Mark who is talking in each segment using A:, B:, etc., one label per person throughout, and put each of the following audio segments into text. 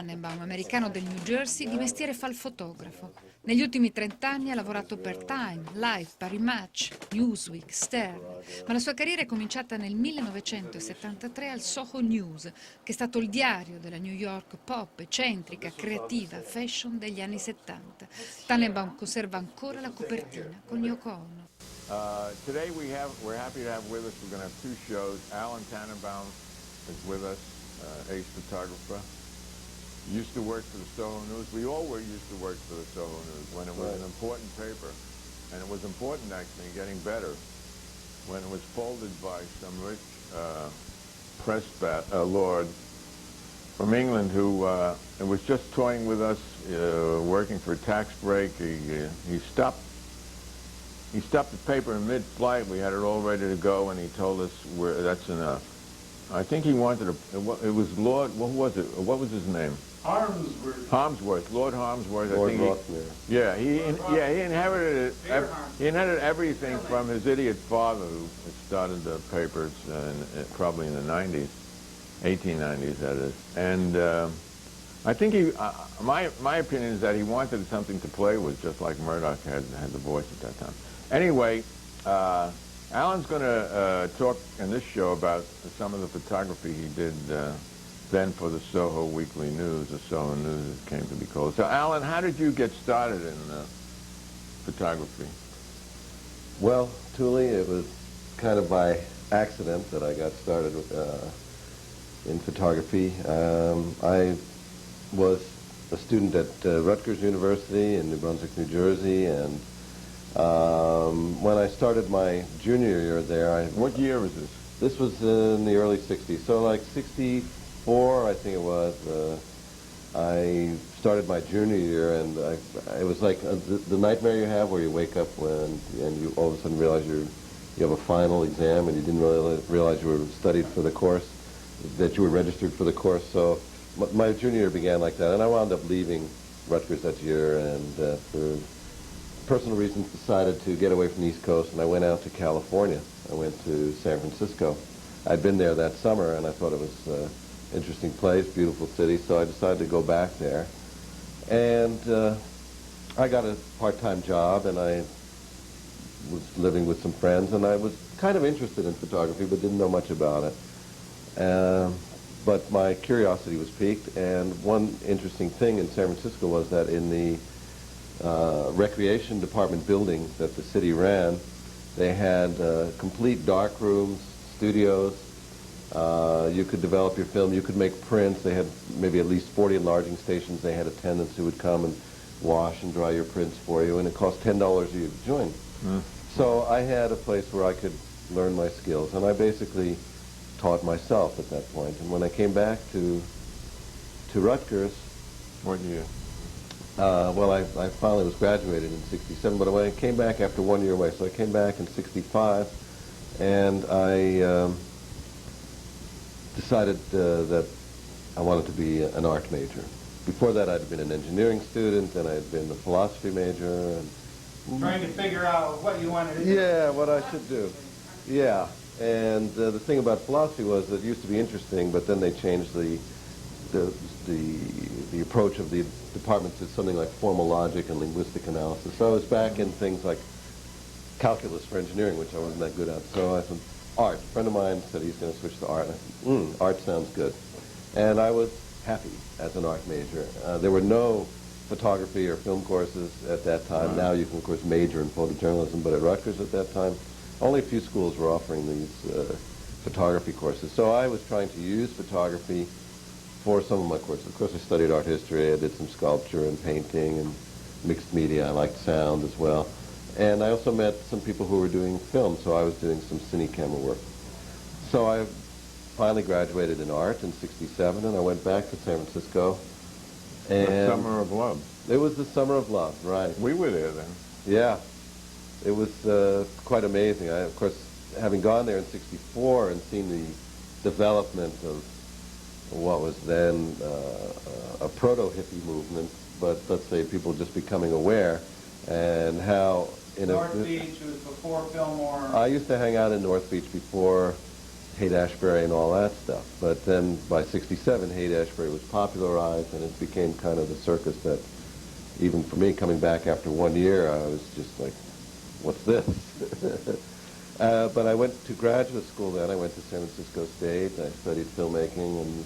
A: Tannenbaum, americano del New Jersey, di mestiere fa il fotografo. Negli ultimi 30 anni ha lavorato per Time, Life, Paris Match, Newsweek, Stern, ma la sua carriera è cominciata nel 1973 al Soho News, che è stato il diario della New York pop, eccentrica, creativa, fashion degli anni 70. Tannenbaum conserva ancora la copertina con Yoko Ono.
B: Today we're happy to have with us, we're going to have two shows. Allen Tannenbaum is with us, ace photographer. Used to work for the Soho News. We all used to work for the Soho News when it was an important paper. And it was important, actually, getting better when it was folded by some rich press lord from England who was just toying with us, working for a tax break. He stopped the paper in mid-flight. We had it all ready to go, and he told us, that's enough. I think he wanted it was Lord, what was it? What was his name? Harmsworth, Lord Harmsworth.
C: Lord
B: I think he inherited it. He inherited everything from his idiot father, who had started the papers probably in the 90s, 1890s, that is. And I think my opinion is that he wanted something to play with, just like Murdoch had the voice at that time. Anyway, Alan's going to talk in this show about some of the photography he did then for the Soho Weekly News, the Soho News as it came to be called. So, Alan, how did you get started in photography?
C: Well, Tuli, it was kind of by accident that I got started in photography. I was a student at Rutgers University in New Brunswick, New Jersey, and when I started my junior year there,
B: What year was this?
C: This was in the early 60s, so like 64, I think it was. I started my junior year, and it was like the nightmare you have where you wake up and you all of a sudden realize you have a final exam and you didn't really realize you were studied for the course, that you were registered for the course. So my junior year began like that, and I wound up leaving Rutgers that year, and for personal reasons decided to get away from the East Coast, and I went out to California. I went to San Francisco. I'd been there that summer, and I thought it was an interesting place, beautiful city, so I decided to go back there. And I got a part-time job, and I was living with some friends, and I was kind of interested in photography, but didn't know much about it. But my curiosity was piqued, and one interesting thing in San Francisco was that in the recreation department building that the city ran, they had complete dark rooms, studios. You could develop your film. You could make prints. They had maybe at least 40 enlarging stations. They had attendants who would come and wash and dry your prints for you, and it cost $10 a year to join. So I had a place where I could learn my skills, and I basically taught myself at that point. And when I came back to Rutgers,
B: What year?
C: well, I finally was graduated in 67, but when I came back after 1 year away, so I came back in 65, and I decided that I wanted to be an art major. Before that, I'd been an engineering student, and I had been a philosophy major. And
D: trying to figure out what you wanted to do.
C: Yeah, what I should do. Yeah, and the thing about philosophy was that it used to be interesting, but then they changed the approach of the department to something like formal logic and linguistic analysis. So I was back in things like calculus for engineering, which I wasn't that good at. So I said, art. A friend of mine said he's going to switch to art. And I said, art sounds good. And I was happy as an art major. There were no photography or film courses at that time. Now you can, of course, major in photojournalism, but at Rutgers at that time, only a few schools were offering these photography courses. So I was trying to use photography for some of my courses. Of course, I studied art history. I did some sculpture and painting and mixed media. I liked sound as well. And I also met some people who were doing film, so I was doing some cine camera work. So I finally graduated in art in 67, and I went back to San Francisco. And
B: The Summer of Love.
C: It was the Summer of Love, right.
B: We were there then.
C: Yeah. It was quite amazing. Of course, having gone there in 64 and seen the development of what was then a proto-hippie movement, but let's say people just becoming aware, and how
D: North Beach was before Fillmore.
C: I used to hang out in North Beach before Haight-Ashbury and all that stuff. But then by '67, Haight-Ashbury was popularized, and it became kind of a circus that, even for me, coming back after 1 year, I was just like, what's this? But I went to graduate school then. I went to San Francisco State. I studied filmmaking, and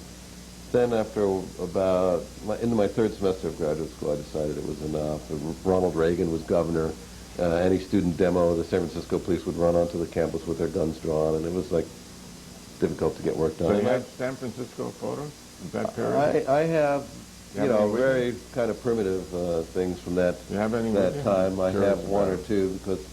C: then after into my third semester of graduate school, I decided it was enough. Ronald Reagan was governor. Any student demo, the San Francisco police would run onto the campus with their guns drawn, and it was like difficult to get work done.
B: So you had San Francisco photos of that period?
C: I have, very kind of primitive things from that time. I have one or two because,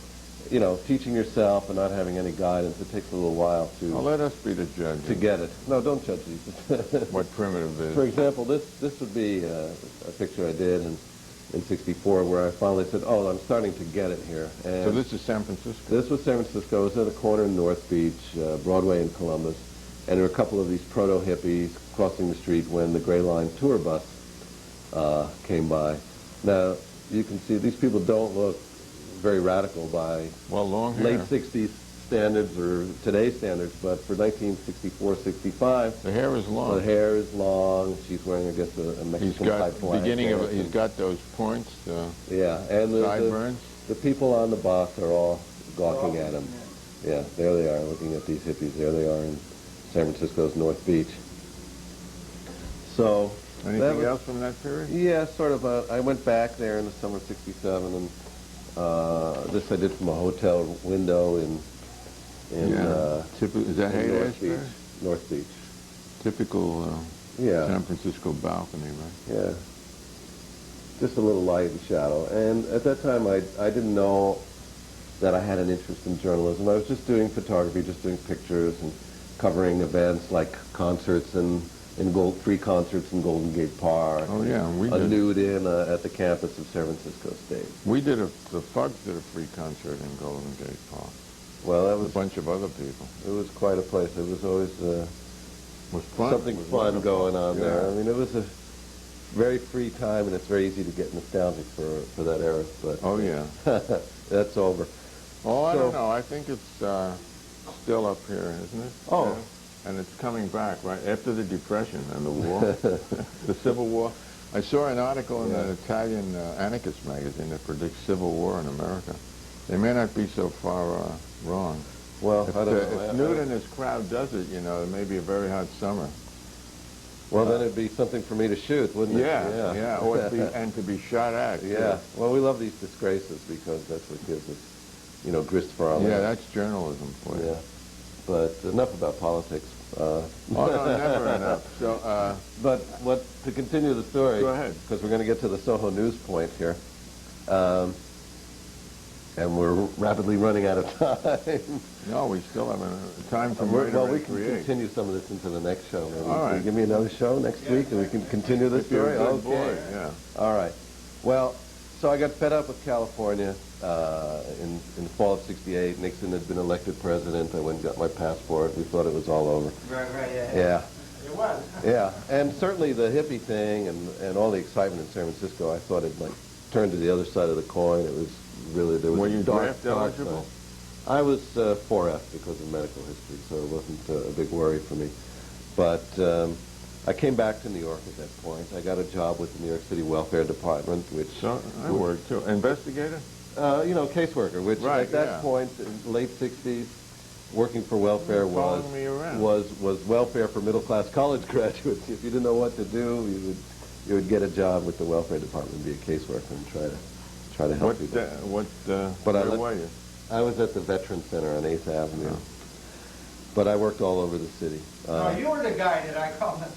C: teaching yourself and not having any guidance, it takes a little while to...
B: Well, let us be the judge.
C: To get it. No, don't judge these.
B: What primitive is.
C: For example, this would be a picture I did in '64 where I finally said, oh, I'm starting to get it here. And
B: so this is San Francisco?
C: This was San Francisco. It was at a corner in North Beach, Broadway and Columbus. And there were a couple of these proto-hippies crossing the street when the Gray Line tour bus came by. Now, you can see these people don't look very radical by
B: long hair.
C: Late 60s standards or today's standards, but for 1964, 65,
B: the hair is long.
C: The hair is long. She's wearing, I guess, a Mexican type black.
B: He's got those points.
C: Yeah, and
B: sideburns.
C: The people on the bus are all gawking at him. Yeah, there they are, looking at these hippies. There they are in San Francisco's North Beach. So.
B: Anything else from that period?
C: Yeah, sort of. I went back there in the summer of '67, and this I did from a hotel window in
B: is that Haight-Ashbury?
C: North Beach.
B: Typical San Francisco balcony, right?
C: Yeah. Just a little light and shadow. And at that time, I didn't know that I had an interest in journalism. I was just doing photography, just doing pictures and covering events like concerts and free concerts in Golden Gate Park.
B: Oh yeah,
C: we did. A nude-in at the campus of San Francisco State.
B: We did the Fugs did a free concert in Golden Gate Park.
C: Well, that was
B: a bunch of other people.
C: It was quite a place. It was always
B: fun.
C: Something fun going on there. I mean, it was a very free time, and it's very easy to get nostalgic for that era. But
B: oh yeah,
C: that's over.
B: Oh, I don't know. I think it's still up here, isn't it?
C: Oh.
B: Yeah. And it's coming back, right, after the Depression and the war, the Civil War. I saw an article in an Italian anarchist magazine that predicts civil war in America. They may not be so far wrong.
C: Well,
B: if,
C: I don't know.
B: If Newt and his crowd does it, it may be a very hot summer.
C: Well, then it'd be something for me to shoot, wouldn't it?
B: Yeah. Or and to be shot at.
C: Yeah. Well, we love these disgraces because that's what gives us, grist for our lives.
B: Yeah, that's journalism for you.
C: Yeah. But enough about politics.
B: Oh, no, never enough. So,
C: but to continue the story,
B: go ahead,
C: because we're going to get to the Soho News point here, and we're rapidly running out of time.
B: No, we still have time for
C: well, we can continue some of this into the next show. Maybe.
B: All right.
C: Can you give me another show next week, and we can continue the story.
B: Okay. Boy, yeah.
C: All right. Well, so I got fed up with California. In the fall of '68, Nixon had been elected president. I went and got my passport. We thought it was all over.
D: Right,
C: yeah.
D: It was.
C: Yeah, and certainly the hippie thing and all the excitement in San Francisco, I thought it might turn to the other side of the coin. It was really, there was
B: Were you
C: dark
B: eligible?
C: I was 4F because of medical history, so it wasn't a big worry for me. But I came back to New York at that point. I got a job with the New York City Welfare Department, which...
B: So I worked too. Investigator?
C: Caseworker, which at that point, in late 60s, working for welfare was welfare for middle-class college graduates. If you didn't know what to do, you would get a job with the welfare department, be a caseworker, and try to help people.
B: Where were you?
C: I was at the Veterans Center on 8th Avenue. Yeah. But I worked all over the city.
D: No, you were the guy that I called him.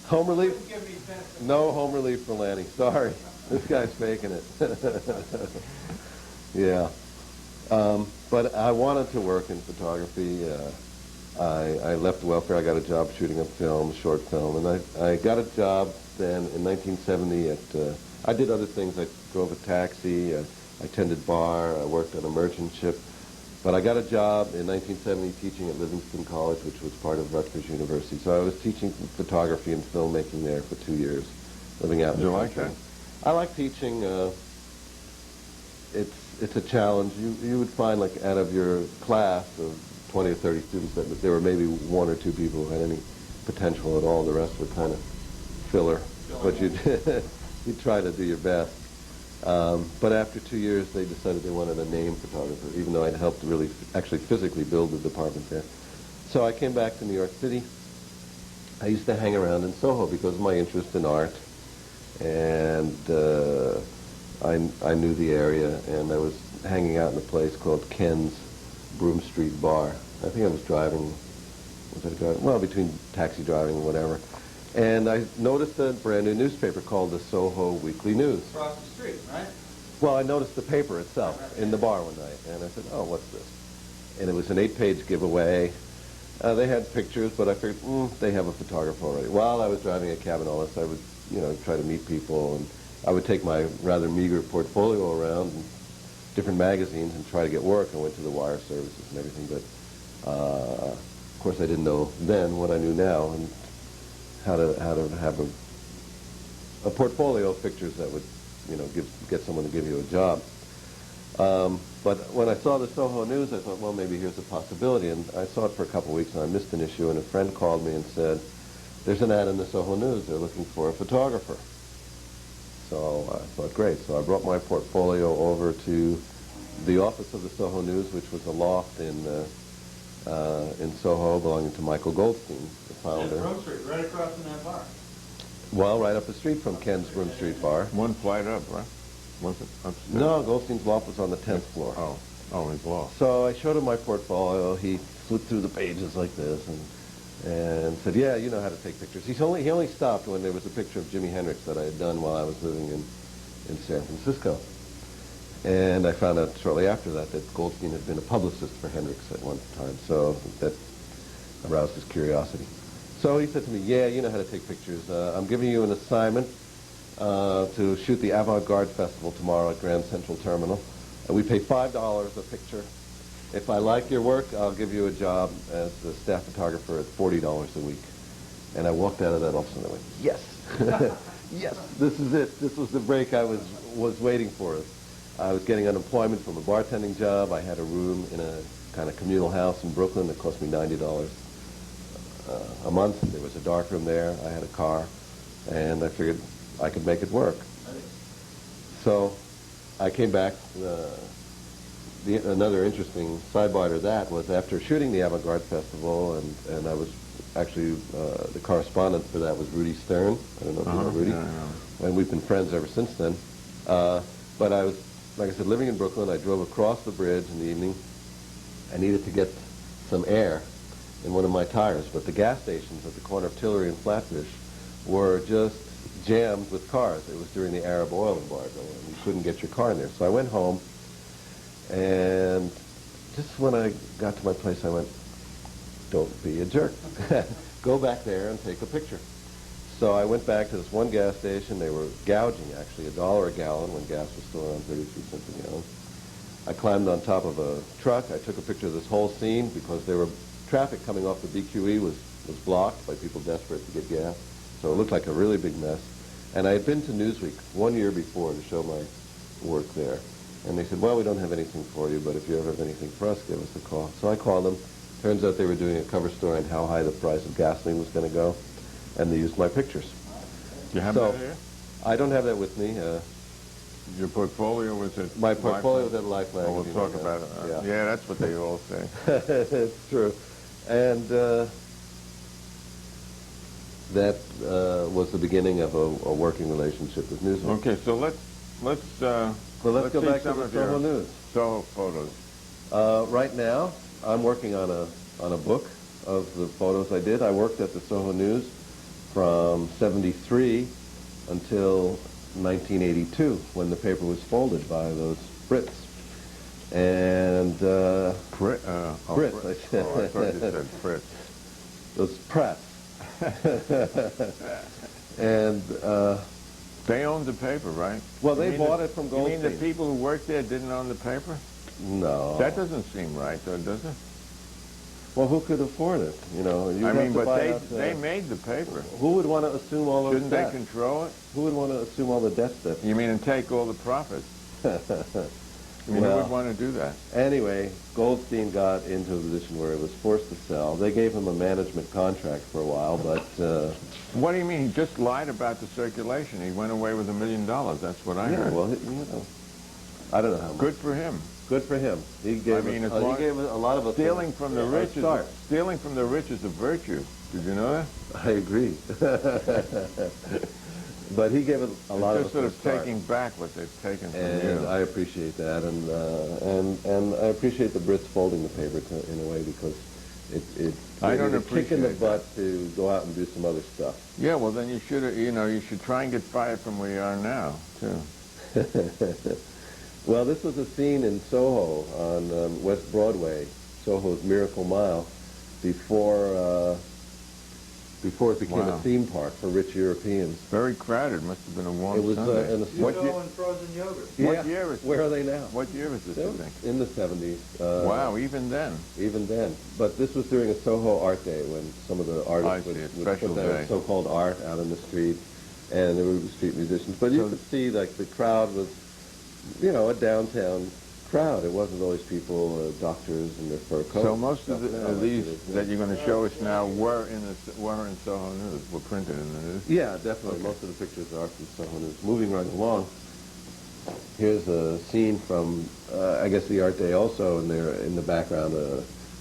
C: Home relief? No home relief for Lanny. Sorry. This guy's faking it. Yeah. But I wanted to work in photography. I left welfare. I got a job shooting a film, short film. And I got a job then in 1970 at... I did other things. I drove a taxi. I tended bar. I worked on a merchant ship. But I got a job in 1970 teaching at Livingston College, which was part of Rutgers University. So I was teaching photography and filmmaking there for 2 years, living out in the country.
B: Did you like that?
C: I like teaching. It's a challenge. You would find, like, out of your class of 20 or 30 students, that there were maybe one or two people who had any potential at all. The rest were kind of filler. But you you try to do your best. But after 2 years, they decided they wanted a name photographer, even though I'd helped really actually physically build the department there. So I came back to New York City. I used to hang around in Soho because of my interest in art, and I knew the area, and I was hanging out in a place called Ken's Broome Street Bar. I think I was driving, well, between taxi driving and whatever. And I noticed a brand new newspaper called the Soho Weekly News.
D: Across the street, right?
C: Well, I noticed the paper itself in the bar one night, and I said, oh, what's this? And it was an 8-page giveaway. They had pictures, but I figured, they have a photographer already. While I was driving a cab and all this, I would, try to meet people, and I would take my rather meager portfolio around and different magazines and try to get work. I went to the wire services and everything, but of course I didn't know then what I knew now, and how to have a portfolio of pictures that would, get someone to give you a job. But when I saw the Soho News, I thought, well, maybe here's a possibility. And I saw it for a couple of weeks, and I missed an issue, and a friend called me and said, there's an ad in the Soho News. They're looking for a photographer. So I thought, great. So I brought my portfolio over to the office of the Soho News, which was a loft in Soho belonging to Michael Goldstein, the founder.
D: Yeah, Broome Street, right across from that bar.
C: Well, right up the street from Ken's Broome Street Bar.
B: One flight up, right? Was it upstairs?
C: No, Goldstein's loft was on the 10th floor.
B: Oh, his loft.
C: So I showed him my portfolio. He flipped through the pages like this and said, yeah, you know how to take pictures. He only stopped when there was a picture of Jimi Hendrix that I had done while I was living in San Francisco. And I found out shortly after that Goldstein had been a publicist for Hendrix at one time, so that aroused his curiosity. So he said to me, yeah, you know how to take pictures. I'm giving you an assignment to shoot the Avant-Garde Festival tomorrow at Grand Central Terminal. We pay $5 a picture. If I like your work, I'll give you a job as the staff photographer at $40 a week. And I walked out of that office and I went, yes, yes, this is it. This was the break I was waiting for. I was getting unemployment from a bartending job. I had a room in a kind of communal house in Brooklyn that cost me $90 a month. There was a dark room there. I had a car, and I figured I could make it work. So I came back. Another interesting sidebar to that was after shooting the Avant-Garde Festival, and I was actually, the correspondent for that was Rudy Stern. I don't know if you know Rudy. Yeah. And we've been friends ever since then. But I was, like I said, living in Brooklyn. I drove across the bridge in the evening. I needed to get some air in one of my tires, but the gas stations at the corner of Tillery and Flatbush were just jammed with cars. It was during the Arab oil embargo, and you couldn't get your car in there. So I went home, and just when I got to my place, I went, don't be a jerk. Go back there and take a picture. So I went back to this one gas station. They were gouging, actually, $1 a gallon when gas was still around 33 cents a gallon. I climbed on top of a truck. I took a picture of this whole scene because there were traffic coming off the BQE was blocked by people desperate to get gas. So it looked like a really big mess. And I had been to Newsweek 1 year before to show my work there. And they said, well, we don't have anything for you, but if you ever have anything for us, give us a call. So I called them. Turns out they were doing a cover story on how high the price of gasoline was going to go. And they used my pictures.
B: Do you have that here?
C: I don't have that with me.
B: Your portfolio was at
C: My portfolio was at Life magazine.
B: Oh, we'll talk about it. Yeah, that's what they all say.
C: It's true. And that was the beginning of a working relationship with Newsweek.
B: Okay, so let's
C: go back to the Soho News.
B: Soho photos.
C: Right now, I'm working on a book of the photos I did. I worked at the Soho News from 78 until 1982, when the paper was folded by those Brits. And Brits, I said.
B: Oh, I thought you said Fritz.
C: Those Pratt. And
B: they owned the paper, right?
C: Well, they bought it from Goldstein.
B: You mean the people who worked there didn't own the paper?
C: No.
B: That doesn't seem right, though, does it?
C: Well, who could afford it? You know,
B: I mean, but they made the paper.
C: Who would want to assume all those
B: Shouldn't
C: debts?
B: they control it?
C: Who would want to assume all the debts that?
B: You mean and take all the profits? I mean, who would want to do that?
C: Anyway, Goldstein got into a position where he was forced to sell. They gave him a management contract for a while, but...
B: What do you mean? He just lied about the circulation. He went away with $1 million. That's what I heard.
C: Well, you know, I don't know how much.
B: Good for him.
C: Good for him. He gave,
B: he gave
C: a lot of us...
B: Stealing from the rich is a virtue. Did you know that?
C: I agree. But he gave a lot of us
B: just sort of taking back what they've taken from you.
C: And I appreciate that, and I appreciate the Brits folding the paper in a way, because it
B: I don't
C: a kick in the
B: appreciate
C: butt to go out and do some other stuff.
B: Yeah, well then you should, you should try and get fired from where you are now too.
C: Well, this was a scene in Soho on West Broadway, Soho's Miracle Mile, before it became a theme park for rich Europeans.
B: Very crowded. Must have been a warm Sunday.
C: In the
D: and frozen yogurt.
B: What year is this?
C: Where are they now?
B: What year is this, you think?
C: In the 70s.
B: Wow, even then.
C: Even then. But this was during a Soho Art Day, when some of the artists would put their so-called art out in the street, and there were street musicians. But you could see, like, the crowd was, a downtown crowd. It wasn't always people, doctors in their fur coats.
B: So most of these that you're going to show us now were in Soho News, were printed in the news?
C: Yeah, definitely. Okay. Most of the pictures are from Soho News. Moving right along, here's a scene from, I guess, the Art Day also, and there in the background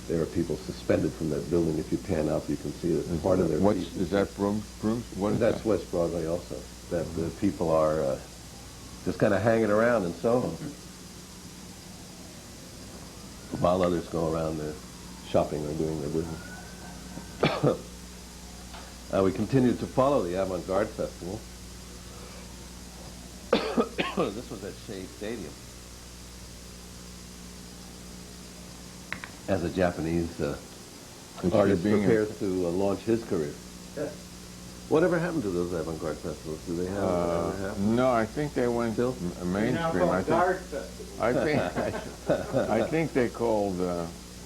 C: there are people suspended from that building. If you pan up, you can see that part of their feet.
B: Is that Broom? What is
C: That's
B: that?
C: West Broadway also. That the people are just kind of hanging around in Soho, while others go around shopping or doing their business. We continued to follow the Avant-Garde Festival. This was at Shea Stadium. As a Japanese artist prepares to launch his career.
D: Yes.
C: Whatever happened to those Avant-Garde festivals? Do they have?
B: No, I think they went mainstream. I think they called,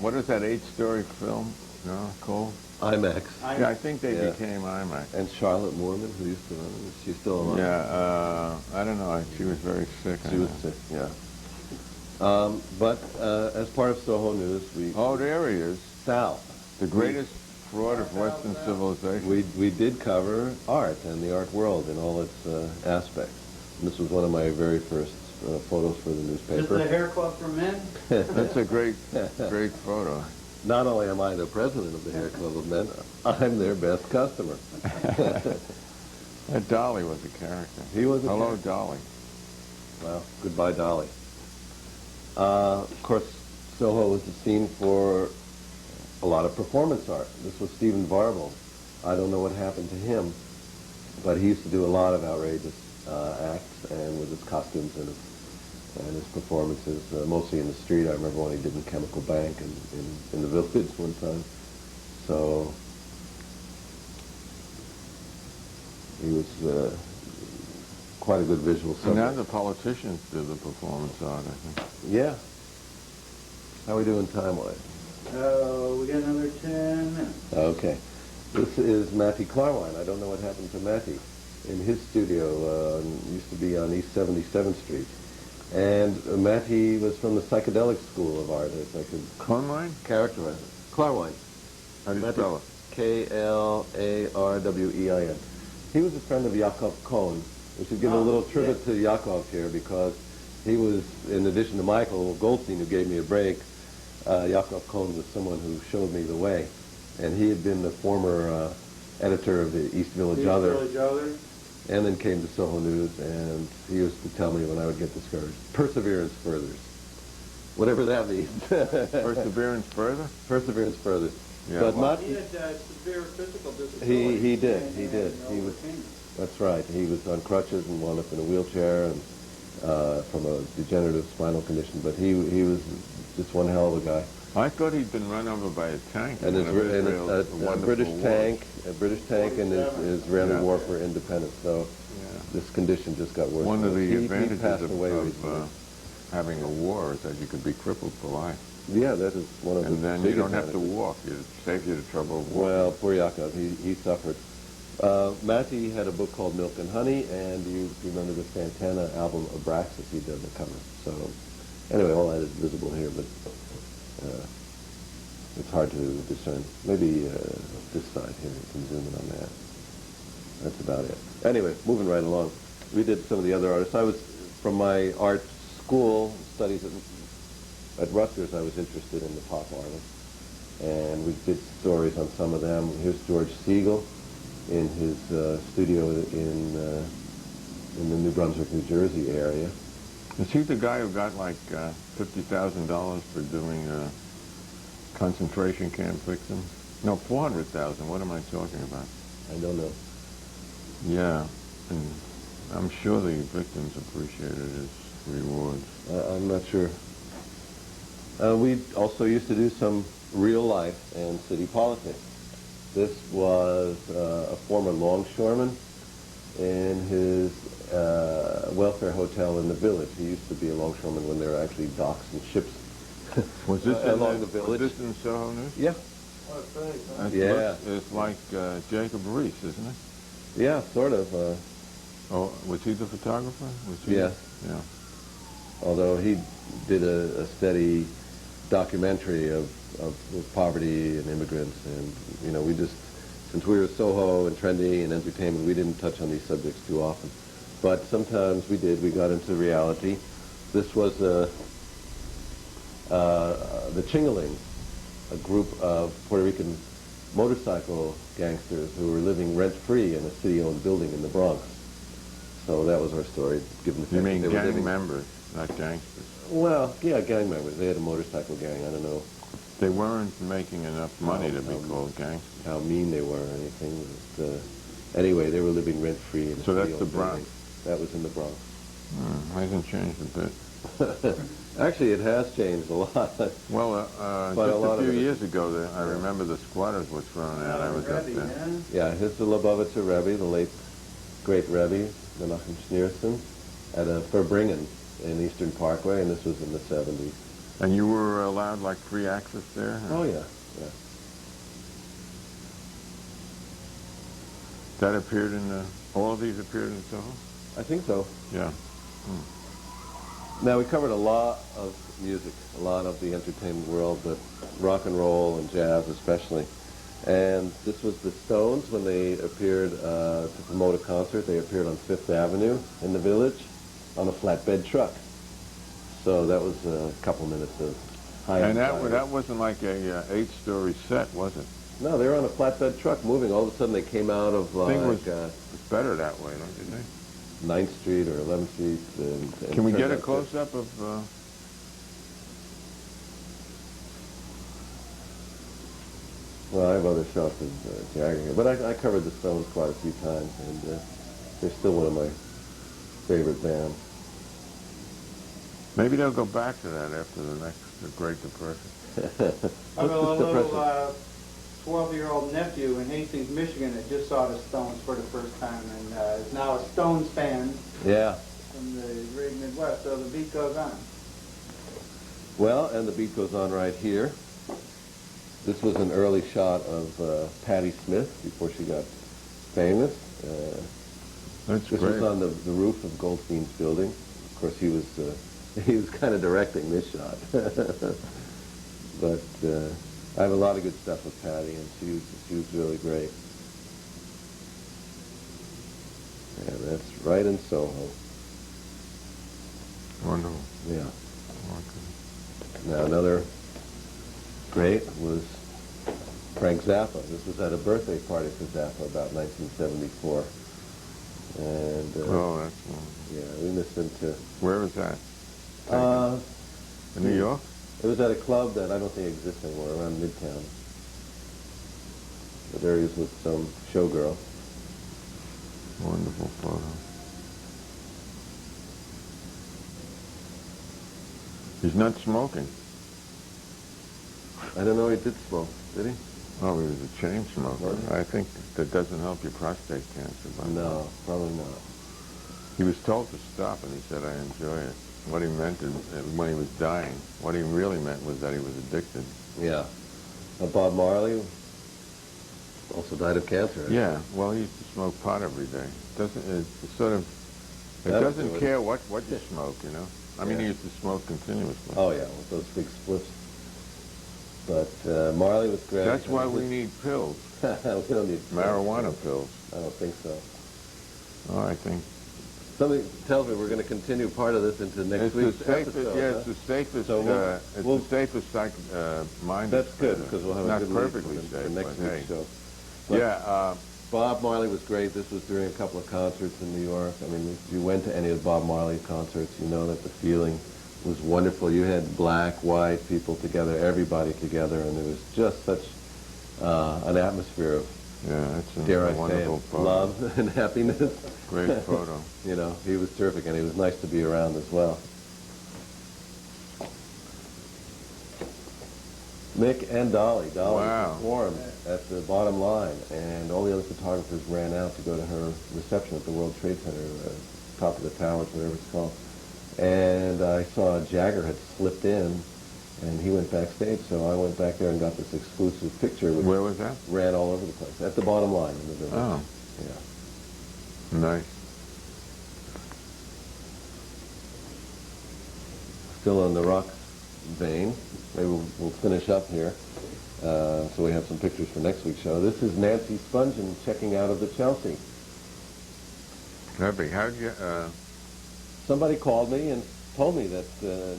B: what is that 8-story film? No, called?
C: IMAX.
B: Yeah, I think they became IMAX.
C: And Charlotte Moorman, who used to run it, is she still alive?
B: Yeah, I don't know. She was very sick.
C: She was sick, yeah. But as part of Soho News,
B: there he is.
C: Sal.
B: The greatest fraud of Western civilization.
C: We did cover art and the art world in all its aspects. And this was one of my very first photos for the newspaper.
D: Is the hair club for men?
B: That's a great photo.
C: Not only am I the president of the Hair Club of Men, I'm their best customer.
B: That Dolly was a character.
C: He was a
B: Hello,
C: character.
B: Dolly.
C: Well, goodbye, Dolly. Of course, Soho was the scene for a lot of performance art. This was Stephen Varble. I don't know what happened to him, but he used to do a lot of outrageous acts, and with his costumes and his performances, mostly in the street. I remember one he did in Chemical Bank and in the Village one time. So he was quite a good visual subject.
B: And now the politicians do the performance art, I think.
C: Yeah. How are we doing time-wise?
D: We got another 10 minutes.
C: Okay. This is Matty Clarwine. I don't know what happened to Matty. In his studio, used to be on East 77th Street. And Matty was from the psychedelic school of art, if I could characterize it. Clarwine.
B: How do you spell it?
C: K-L-A-R-W-E-I-N. He was a friend of Yakov Kohn. We should give a little tribute to Yakov here, because he was, in addition to Michael Goldstein, who gave me a break, Yakov Kohn was someone who showed me the way. And he had been the former editor of the East Village Other. And then came to Soho News, and he used to tell me when I would get discouraged, perseverance furthers. Whatever that means.
B: Perseverance further?
C: Perseverance furthers.
B: Yeah,
C: but not.
D: He had severe physical disability.
C: He did. He was. That's right. He was on crutches and wound up in a wheelchair, and from a degenerative spinal condition. But he was just one hell of a guy.
B: I thought he'd been run over by a tank.
C: And a British tank in his Israeli War for Independence. So this condition just got worse.
B: One of the advantages
C: of
B: having a war is that you could be crippled for life.
C: Yeah, that is one of the
B: And then you don't have to walk. It saves you the trouble of walking.
C: Well, poor Yakov, he suffered. Matty had a book called Milk and Honey, and you remember the Santana album Abraxas he did the cover. So Anyway, all that is visible here, but it's hard to discern. Maybe this side here, you can zoom in on that. That's about it. Anyway, moving right along. We did some of the other artists. I was, from my art school studies at Rutgers, I was interested in the pop artists. And we did stories on some of them. Here's George Siegel in his studio in the New Brunswick, New Jersey area.
B: Is he the guy who got like $50,000 for doing concentration camp victims? No, 400,000. What am I talking about?
C: I don't know.
B: Yeah, and I'm sure the victims appreciated his rewards.
C: I'm not sure. We also used to do some real life and city politics. This was a former longshoreman in his welfare hotel in the village. He used to be a longshoreman when there were actually docks and ships
B: Was this
C: along the village.
B: Was this in Soho News?
C: Yeah. Yeah.
B: It's like Jacob Reese, isn't it?
C: Yeah, sort of.
B: Oh, was he the photographer? Was he?
C: Yeah.
B: Yeah.
C: Although he did a steady documentary of poverty and immigrants, and you know, we just, since we were Soho and trendy and entertainment, we didn't touch on these subjects too often. But sometimes we did. We got into reality. This was the Chingalings, a group of Puerto Rican motorcycle gangsters who were living rent-free in a city-owned building in the Bronx. So that was our story, given the fact
B: You
C: that
B: mean
C: they were
B: gang
C: living...
B: members, not gangsters?
C: Well, yeah, gang members. They had a motorcycle gang. I don't know
B: They weren't making enough money to be called gangsters.
C: how mean they were or anything. But, anyway, they were living rent-free in a
B: So that's
C: city-owned
B: the Bronx.
C: building. That was in the Bronx.
B: Hasn't changed a bit.
C: Actually, it has changed a lot.
B: Well,
C: But a
B: just
C: lot
B: a
C: of
B: few
C: it is-
B: years ago, I remember the squatters were thrown out. I was up there.
C: Yeah, here's the Lubavitcher Rebbe, the late, great Rebbe, Menachem Schneerson, at a Verbringen in Eastern Parkway, and this was in the 70s.
B: And you were allowed like free access there?
C: Oh, yeah, yeah.
B: That appeared in all of these appeared in Soho?
C: I think so.
B: Yeah.
C: Now, we covered a lot of music, a lot of the entertainment world, but rock and roll and jazz especially. And this was the Stones when they appeared to promote a concert. They appeared on Fifth Avenue in the Village on a flatbed truck. So that was a couple minutes of high
B: And
C: anxiety.
B: that wasn't like a 8-story set, was it?
C: No, they were on a flatbed truck moving. All of a sudden they came out of
B: I think it
C: like
B: was better that way, don't you think?
C: 9th Street or 11th Street. And
B: Can we
C: turned
B: get a
C: out to-
B: close-up of...
C: Well, I have other shots of Jagger here, but I covered the Stones quite a few times, and they're still one of my favorite bands.
B: Maybe they'll go back to that after the Great Depression.
D: I have a
C: What's this
D: little
C: depression?
D: 12-year-old nephew in Hastings, Michigan that just saw the Stones for the first time and is now a Stones fan
C: Yeah.
D: from the great Midwest, so the beat goes on.
C: Well, and the beat goes on right here. This was an early shot of Patti Smith before she got famous.
B: That's
C: This
B: great.
C: was on the roof of Goldstein's building. Of course, he was kind of directing this shot. But I have a lot of good stuff with Patti, and she was really great. And that's right in Soho.
B: Wonderful.
C: Yeah.
B: Wonderful.
C: Now another great was Frank Zappa. This was at a birthday party for Zappa about 1974. And
B: Oh, that's wonderful.
C: yeah, we listened to...
B: Where was that? In New York?
C: It was at a club that I don't think exists anymore, around Midtown. But there he is with some showgirl.
B: Wonderful photo. He's not smoking.
C: I don't know, he did smoke, did he?
B: Oh, he was a chain smoker.
C: Was he?
B: I think that doesn't help your prostate cancer. But
C: No, probably not.
B: He was told to stop, and he said, I enjoy it. What he meant is, when he was dying, what he really meant was that he was addicted.
C: Yeah. Bob Marley also died of cancer.
B: Yeah, well, he used to smoke pot every day. It
C: That was
B: doesn't
C: good.
B: care what you smoke, you know. I mean, he used to smoke continuously.
C: Oh yeah, with those big spliffs. But Marley was great.
B: That's why we need pills.
C: We don't need
B: Marijuana pills.
C: I don't think so.
B: Oh, I think.
C: Somebody tells me we're going to continue part of this into next week's episode.
B: Yeah, it's the safest.
C: So
B: it's the safest mind.
C: That's good because we'll have
B: not
C: a good
B: perfectly
C: week
B: safe
C: for next
B: but
C: week's
B: hey.
C: show. But
B: Yeah.
C: Bob Marley was great. This was during a couple of concerts in New York. I mean, if you went to any of Bob Marley's concerts, you know that the feeling was wonderful. You had black, white people together, everybody together, and it was just such an atmosphere of,
B: it's
C: dare I say
B: wonderful
C: it,
B: photo.
C: love and happiness.
B: Great photo.
C: You know, he was terrific, and he was nice to be around as well. Mick and Dolly. Dolly performed at the Bottom Line, and all the other photographers ran out to go to her reception at the World Trade Center, top of the towers, whatever it's called. And I saw Jagger had slipped in, and he went backstage, so I went back there and got this exclusive picture. Which
B: Where was that?
C: Ran all over the place. At the Bottom Line in the village.
B: Oh.
C: Yeah.
B: Nice.
C: Still on the rock vein. Maybe we'll finish up here, so we have some pictures for next week's show. This is Nancy Spungen checking out of the Chelsea.
B: Heavy. How'd you?
C: Somebody called me and told me that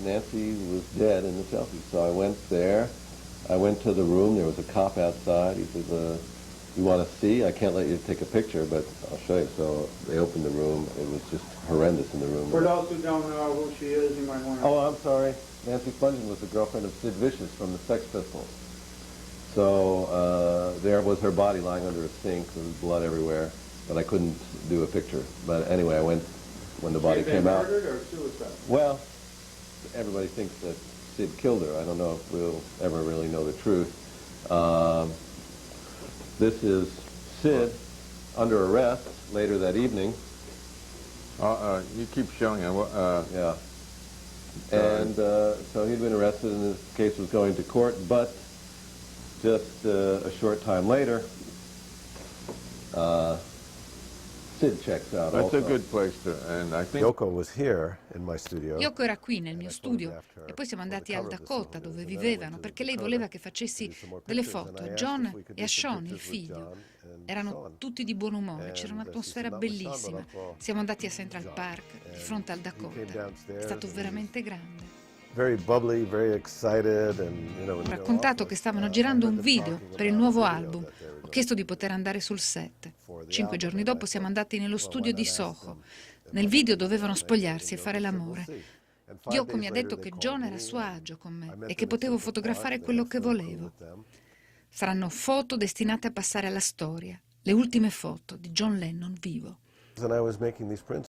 C: Nancy was dead in the Chelsea. So I went there. I went to the room. There was a cop outside. He said, "You want to see? I can't let you take a picture, but I'll show you." So they opened the room. It was just horrendous in the room.
D: For those who don't know who she is, you might want to...
C: Oh, I'm sorry. Nancy Spungen was the girlfriend of Sid Vicious from the Sex Pistols. So there was her body lying under a sink with blood everywhere, but I couldn't do a picture. But anyway, I went when the body came out.
D: Murdered or suicide?
C: Well, everybody thinks that Sid killed her. I don't know if we'll ever really know the truth. This is Sid under arrest later that evening.
B: You keep showing it.
C: Yeah. And so he'd been arrested and his case was going to court, but just a short time later, Sid checks out.
B: That's
C: also.
B: a good place to, and I think
E: Yoko was here in my studio.
A: Yoko era qui nel mio studio e poi siamo andati al Dakota dove vivevano perché lei voleva che facessi delle foto a John e a Sean, il figlio. Erano tutti di buon umore, c'era un'atmosfera bellissima. Siamo andati a Central Park, di fronte al Dakota. È stato veramente grande.
E: Very bubbly, very excited, and
A: Ho raccontato che stavano girando un video per il nuovo album. Ho chiesto di poter andare sul set. 5 giorni dopo siamo andati nello studio di Soho. Nel video dovevano spogliarsi e fare l'amore. Yoko mi ha detto che John era a suo agio con me e che potevo fotografare quello che volevo. Saranno foto destinate a passare alla storia, le ultime foto di John Lennon vivo.
E: And I was making these prints.